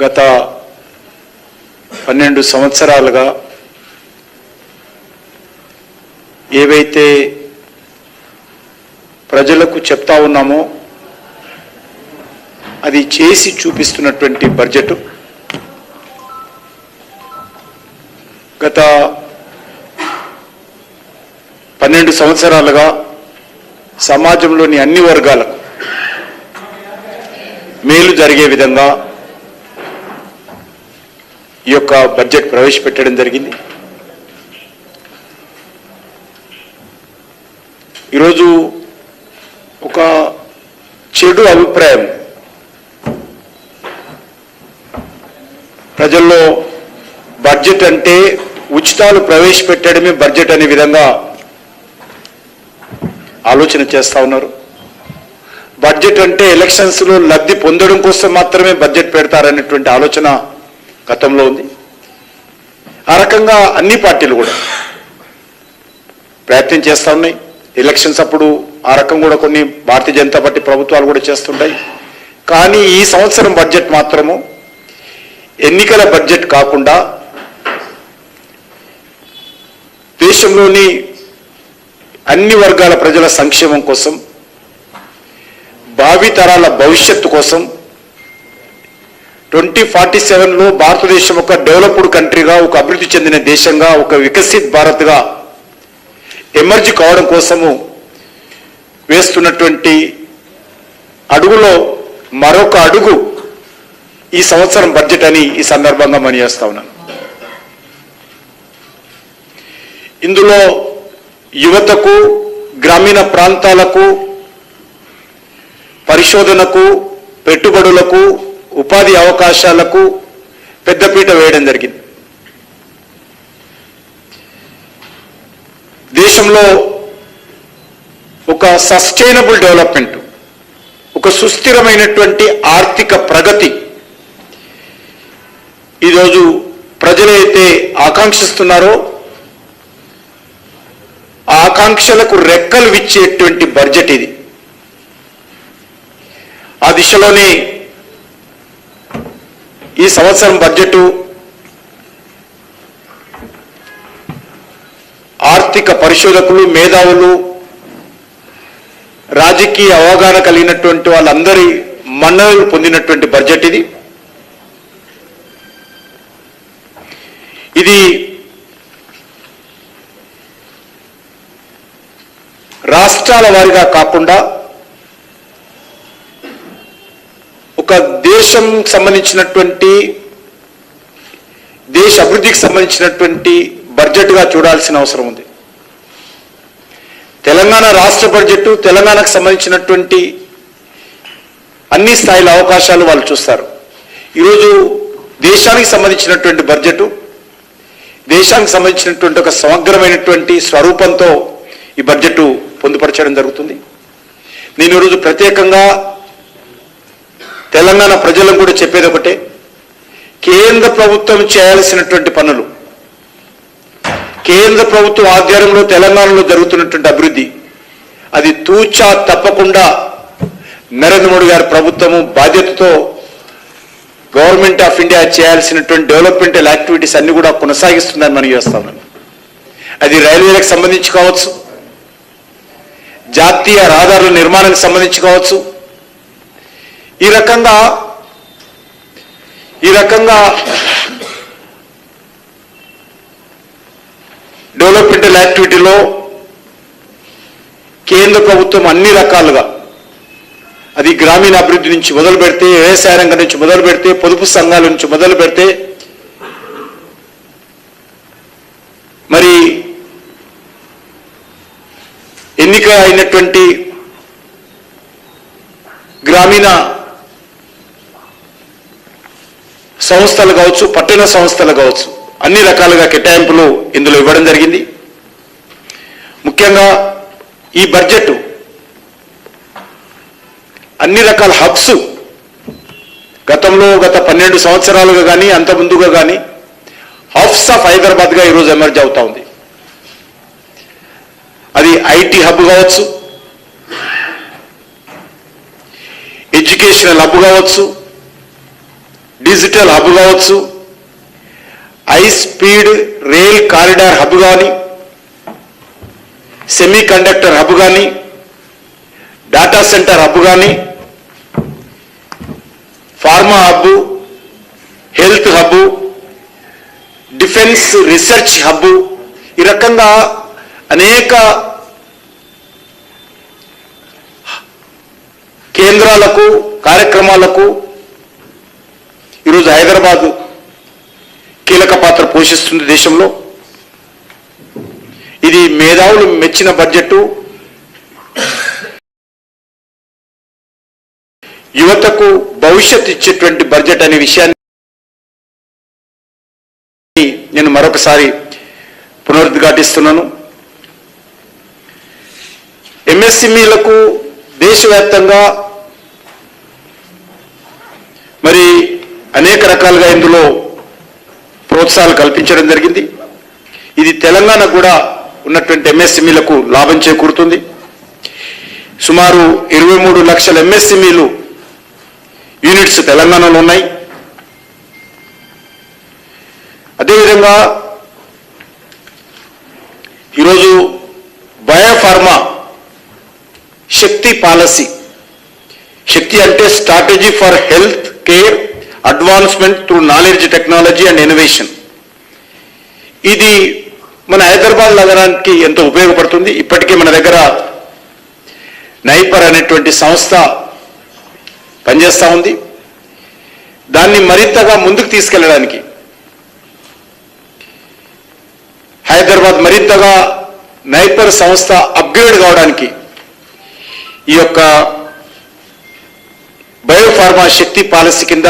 గత 12 సంవత్సరాలుగా ఏవైతే ప్రజలకు చెప్తా ఉన్నామో అది చేసి చూపిస్తున్నటువంటి బడ్జెట్ గత 12 సంవత్సరాలుగా సమాజంలోని అన్ని వర్గాలకు మేలు జరిగే విధంగా ఈ యొక్క బడ్జెట్ ప్రవేశపెట్టడం జరిగింది. ఈరోజు ఒక చెడు అభిప్రాయం ప్రజల్లో బడ్జెట్ అంటే ఉచితాలు ప్రవేశపెట్టడమే బడ్జెట్ అనే విధంగా ఆలోచన చేస్తూ ఉన్నారు. బడ్జెట్ అంటే ఎలక్షన్స్లో లబ్ధి పొందడం కోసం మాత్రమే బడ్జెట్ పెడతారనేటువంటి ఆలోచన గతంలో ఉంది. ఆ రకంగా అన్ని పార్టీలు కూడా ప్రయత్నం చేస్తూ ఉన్నాయి. ఎలక్షన్స్ అప్పుడు ఆ రకం కూడా కొన్ని భారతీయ జనతా పార్టీ ప్రభుత్వాలు కూడా చేస్తుంటాయి. కానీ ఈ సంవత్సరం బడ్జెట్ మాత్రము ఎన్నికల బడ్జెట్ కాకుండా దేశంలోని అన్ని వర్గాల ప్రజల సంక్షేమం కోసం, భావితరాల భవిష్యత్తు కోసం 2047లో భారతదేశం ఒక డెవలప్డ్ కంట్రీగా, ఒక అభివృద్ధి చెందిన దేశంగా, ఒక వికసిత్ భారత్గా ఎమర్జ్ కావడం కోసము వేస్తున్నటువంటి అడుగులో మరొక అడుగు ఈ సంవత్సరం బడ్జెట్ అని ఈ సందర్భంగా మనియేస్తా ఉన్నాను. ఇందులో యువతకు, గ్రామీణ ప్రాంతాలకు, పరిశోధనకు, పెట్టుబడులకు, ఉపాధి అవకాశాలకు పెద్దపీట వేయడం జరిగింది. దేశంలో ఒక సస్టైనబుల్ డెవలప్మెంట్, ఒక సుస్థిరమైనటువంటి ఆర్థిక ప్రగతి ఈరోజు ప్రజలైతే ఆకాంక్షిస్తున్నారో ఆ ఆకాంక్షలకు రెక్కలు విచ్చేటువంటి బడ్జెట్ ఇది. ఆ దిశలోనే ఈ సంవత్సరం బడ్జెట్ ఆర్థిక పరిశోధకులు, మేధావులు, రాజకీయ అవగాహన కలిగినటువంటి వాళ్ళందరి మన్ననలు పొందినటువంటి బడ్జెట్ ఇది. ఇది రాష్ట్రాల వారీగా కాకుండా ఒక దేశం సంబంధించినటువంటి, దేశ అభివృద్ధికి సంబంధించినటువంటి బడ్జెట్గా చూడాల్సిన అవసరం ఉంది. తెలంగాణ రాష్ట్ర బడ్జెట్ తెలంగాణకు సంబంధించినటువంటి అన్ని స్థాయిల అవకాశాలు వాళ్ళు చూస్తారు. ఈరోజు దేశానికి సంబంధించినటువంటి బడ్జెట్, దేశానికి సంబంధించినటువంటి ఒక సమగ్రమైనటువంటి స్వరూపంతో ఈ బడ్జెట్ పొందుపరచడం జరుగుతుంది. నేను ఈరోజు ప్రత్యేకంగా తెలంగాణ ప్రజలకు కూడా చెప్పేది ఒకటే, కేంద్ర ప్రభుత్వం చేయాల్సినటువంటి పనులు, కేంద్ర ప్రభుత్వం ఆధ్వర్యంలో తెలంగాణలో జరుగుతున్నటువంటి అభివృద్ధి, అది తూచా తప్పకుండా నరేంద్ర మోడీ గారి ప్రభుత్వము బాధ్యతతో గవర్నమెంట్ ఆఫ్ ఇండియా చేయాల్సినటువంటి డెవలప్మెంటల్ యాక్టివిటీస్ అన్ని కూడా కొనసాగిస్తుందని మనం చేస్తాం. అది రైల్వేలకు సంబంధించి కావచ్చు, జాతీయ రహదారుల నిర్మాణానికి సంబంధించి కావచ్చు, ఈ రకంగా డెవలప్మెంటల్ యాక్టివిటీలో కేంద్ర ప్రభుత్వం అన్ని రకాలుగా, అది గ్రామీణ అభివృద్ధి నుంచి మొదలు పెడితే, వ్యవసాయ రంగం నుంచి మొదలు పెడితే, పొదుపు సంఘాల నుంచి మొదలు పెడితే, మరి ఎన్నిక అయినటువంటి గ్రామీణ సంస్థలు కావచ్చు, పట్టణ సంస్థలు కావచ్చు, అన్ని రకాలుగా కేటాయింపులు ఇందులో ఇవ్వడం జరిగింది. ముఖ్యంగా ఈ బడ్జెట్ అన్ని రకాల హబ్స్ గతంలో గత 12 సంవత్సరాలుగా కానీ అంత ముందుగా కానీ హబ్స్ ఆఫ్ హైదరాబాద్గా ఈరోజు ఎమర్జ్ అవుతా ఉంది. అది ఐటీ హబ్ కావచ్చు, ఎడ్యుకేషనల్ హబ్ కావచ్చు, డిజిటల్ హబ్ కావచ్చు, high speed rail corridor hub కానీ, సెమీ కండక్టర్ హబ్ కానీ, డాటా సెంటర్ హబ్ కానీ, pharma hub, health hub, defence research hub, ఈ రకంగా అనేక కేంద్రాలకు కార్యక్రమాలకు ఈరోజు హైదరాబాద్ కీలక పాత్ర పోషిస్తుంది దేశంలో. ఇది మేధావులు మెచ్చిన బడ్జెట్, యువతకు భవిష్యత్ ఇచ్చేటువంటి బడ్జెట్ అనే విషయాన్ని నేను మరొకసారి పునరుద్ఘాటిస్తున్నాను. ఎంఎస్ఎంఈలకు దేశవ్యాప్తంగా మరి అనేక రకాలుగా ఇందులో ప్రోత్సాహాలు కల్పించడం జరిగింది. ఇది తెలంగాణ కూడా ఉన్నటువంటి ఎంఎస్ఎంఈలకు లాభం చేకూరుతుంది. సుమారు 23 లక్షల ఎంఎస్ఎంఈలు యూనిట్స్ తెలంగాణలో ఉన్నాయి. అదేవిధంగా ఈరోజు బయోఫార్మా శక్తి పాలసీ, శక్తి అంటే strategy for health care advancement through knowledge technology and innovation. ఇది మన హైదరాబాద్ నగరానికి ఎంతో ఉపయోగపడుతుంది. ఇప్పటికే మన దగ్గర నైపర్ అనేటువంటి సంస్థ పనిచేస్తూ ఉంది. దాన్ని మరింతగా ముందుకు తీసుకెళ్లడానికి హైదరాబాద్ మరింతగా నైపర్ సంస్థ అప్గ్రేడ్ కావడానికి ఈ యొక్క బయోఫార్మా శక్తి పాలసీ కింద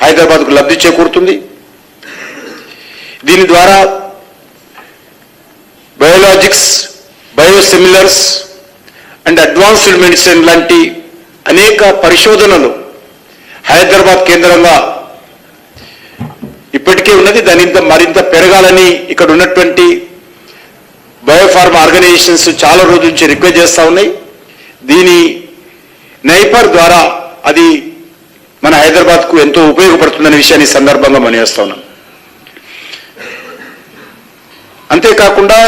హైదరాబాద్కు లబ్ధి చేకూరుతుంది. దీని ద్వారా biologics, biosimilars and advanced medicine లాంటి అనేక పరిశోధనలు హైదరాబాద్ కేంద్రంగా ఇప్పటికే ఉన్నది. దాని మరింత పెరగాలని ఇక్కడ ఉన్నటువంటి బయోఫార్మా ఆర్గనైజేషన్స్ చాలా రోజుల నుంచి రిక్వెస్ట్ చేస్తూ ఉన్నాయి. దీని నైపర్ ద్వారా అది మన హైదరాబాద్కు ఎంతో ఉపయోగపడుతుందనే విషయాన్ని సందర్భంగా మనవేస్తా ఉన్నాం. అంతేకాకుండా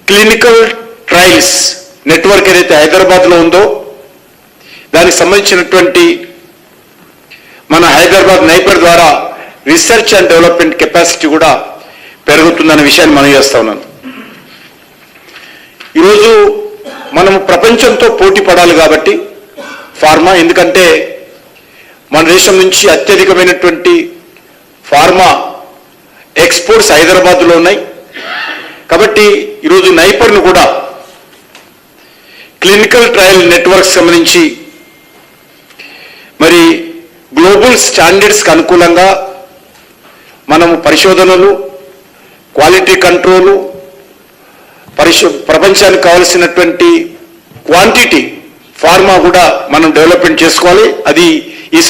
క్లినికల్ ట్రయల్స్ నెట్వర్క్ ఏదైతే హైదరాబాద్లో ఉందో దానికి సంబంధించినటువంటి మన హైదరాబాద్ నైపర్ ద్వారా రీసెర్చ్ అండ్ డెవలప్మెంట్ కెపాసిటీ కూడా పెరుగుతుందన్న విషయాన్ని మనం చేస్తా ఉన్నాను. ఈరోజు మనం ప్రపంచంతో పోటీ పడాలి కాబట్టి ఫార్మా, ఎందుకంటే మన దేశం నుంచి అత్యధికమైనటువంటి ఫార్మా ఎక్స్పోర్ట్స్ హైదరాబాద్లో ఉన్నాయి. కాబట్టి ఈరోజు నైపర్ను కూడా క్లినికల్ ట్రయల్ నెట్వర్క్ సంబంధించి మరి గ్లోబల్ స్టాండర్డ్స్కి అనుకూలంగా మనము పరిశోధనలు, క్వాలిటీ కంట్రోలు, ప్రపంచానికి కావలసినటువంటి క్వాంటిటీ ఫార్మా కూడా మనం డెవలప్మెంట్ చేసుకోవాలి. అది ఈ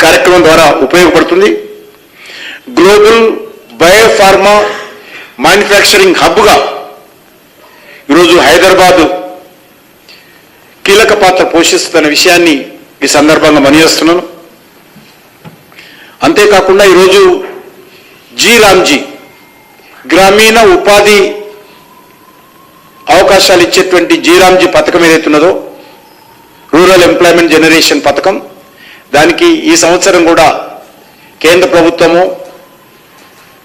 కార్యక్రమం ద్వారా ఉపయోగపడుతుంది. గ్లోబల్ బయోఫార్మా మ్యానుఫ్యాక్చరింగ్ హబ్గా ఈరోజు హైదరాబాద్ కీలక పాత్ర పోషిస్తున్న విషయాన్ని ఈ సందర్భంగా మనయేస్తున్నాను. అంతేకాకుండా ఈరోజు జీ గ్రామీణ ఉపాధి అవకాశాలు ఇచ్చేటువంటి జీ పథకం ఏదైతున్నదో రూరల్ ఎంప్లాయ్మెంట్ జనరేషన్ పథకం, దానికి ఈ సంవత్సరం కూడా కేంద్ర ప్రభుత్వము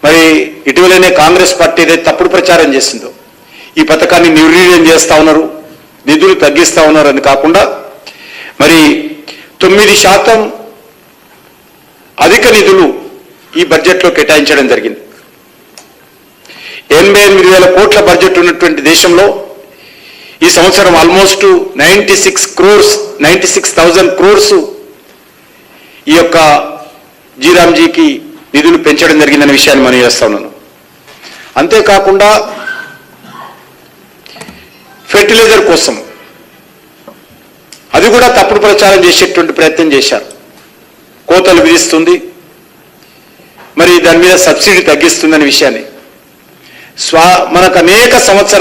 మరి ఇటీవలనే కాంగ్రెస్ పార్టీ ఏదైతే తప్పుడు ప్రచారం చేసిందో ఈ పథకాన్ని నిర్వీర్యం చేస్తూ ఉన్నారు, నిధులు తగ్గిస్తూ ఉన్నారు అని కాకుండా మరి 9% అధిక నిధులు ఈ బడ్జెట్లో కేటాయించడం జరిగింది. 88,000 కోట్ల బడ్జెట్ ఉన్నటువంటి దేశంలో ఈ సంవత్సరం ఆల్మోస్ట్ 96,000 క్రోర్స్ ఈ యొక్క జీకి నిధులు పెంచడం జరిగిందనే విషయాన్ని మనం చేస్తా ఉన్నాను. అంతేకాకుండా ఫెర్టిలైజర్ కోసం అది కూడా తప్పుడు ప్రచారం చేసేటువంటి ప్రయత్నం చేశారు. కోతలు విధిస్తుంది, మరి దాని మీద సబ్సిడీ తగ్గిస్తుందనే విషయాన్ని మనకు అనేక సంవత్సరాలు